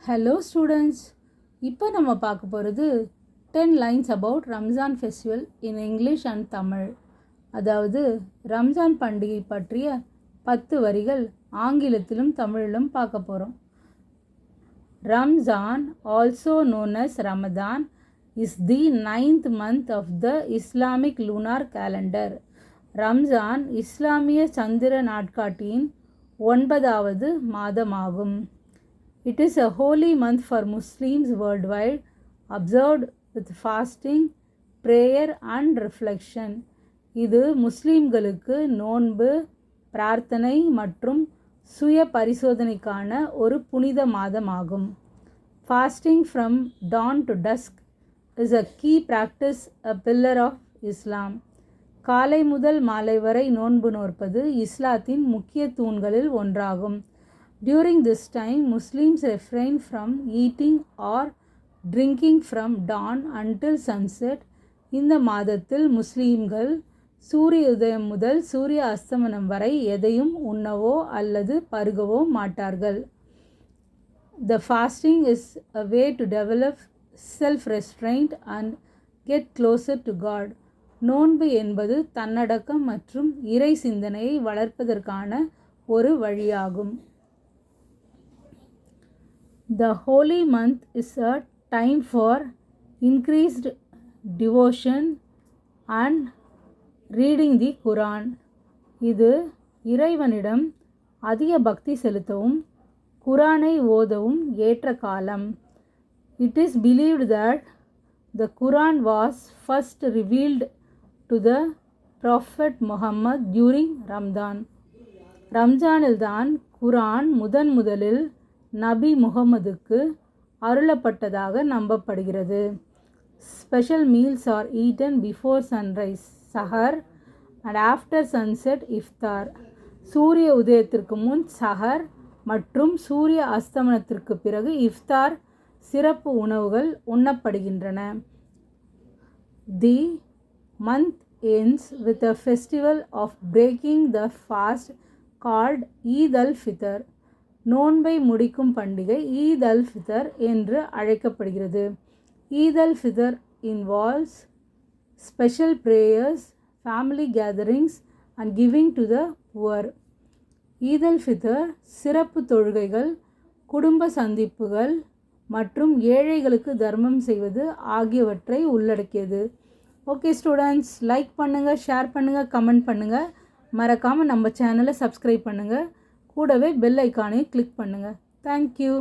Hello students, இப்போ நம்ம பார்க்க போகிறது 10 lines about Ramzan festival in English and Tamil. அதாவது ரம்ஜான் பண்டிகை பற்றிய 10 வரிகள் ஆங்கிலத்திலும் தமிழிலும் பார்க்க போகிறோம். Ramzan, also known as Ramadan, is the 9th month of the Islamic lunar calendar. Ramzan இஸ்லாமிய சந்திர நாட்காட்டியின் 9வது மாதமாகும். It is a holy month for Muslims worldwide, observed with fasting, prayer and reflection. இது முஸ்லிம்களுக்கு நோன்பு, பிரார்த்தனை மற்றும் சுய பரிசோதனைக்கான ஒரு புனித மாதமாகும். Fasting from dawn to dusk is a key practice, a pillar of Islam. காலை முதல் மாலை வரை நோன்பு நோற்பது இஸ்லாத்தின் முக்கிய தூண்களில் ஒன்றாகும். During this time, Muslims refrain from eating or drinking from dawn until sunset. இந்த மாதத்தில் முஸ்லீம்கள் சூரிய உதயம் முதல் சூரிய அஸ்தமனம் வரை எதையும் உண்ணவோ அல்லது பருகவோ மாட்டார்கள். The fasting is a way to develop self-restraint and get closer to God. நோன்பு என்பது தன்னடக்கம் மற்றும் இறை சிந்தனையை வளர்ப்பதற்கான ஒரு வழியாகும். The holy month is a time for increased devotion and reading the Quran. இது இறைவனிடம் அதிக பக்தி செலுத்தவும் குரானை ஓதவும் ஏற்ற காலம். It is believed that the Quran was first revealed to the Prophet Muhammad during Ramadan. ரம்ஜானில்தான் குரான் முதலில் நபி முகமதுக்கு அருளப்பட்டதாக நம்பப்படுகிறது. Special meals are eaten before sunrise சஹர் அண்ட் ஆஃப்டர் சன்செட் இஃப்தார். சூரிய உதயத்திற்கு முன் சஹர் மற்றும் சூரிய அஸ்தமனத்திற்கு பிறகு இஃப்தார் சிறப்பு உணவுகள் உண்ணப்படுகின்றன. The month ends with a festival of breaking the fast called Eid al-Fitr. நோன்பை முடிக்கும் பண்டிகை ஈத் அல் ஃபித்ர் என்று அழைக்கப்படுகிறது. Eid al Fitr involves special prayers, family gatherings and giving to the poor. Eid al Fitr சிறப்பு தொழுகைகள், குடும்ப சந்திப்புகள் மற்றும் ஏழைகளுக்கு தர்மம் செய்வது ஆகியவற்றை உள்ளடக்கியது. ஓகே ஸ்டூடெண்ட்ஸ், லைக் பண்ணுங்கள், ஷேர் பண்ணுங்கள், கமெண்ட் பண்ணுங்கள். மறக்காமல் நம்ம சேனலை சப்ஸ்கிரைப் பண்ணுங்கள். கூடவே பெல் ஐக்கானையும் கிளிக் பண்ணுங்கள். தேங்க்யூ.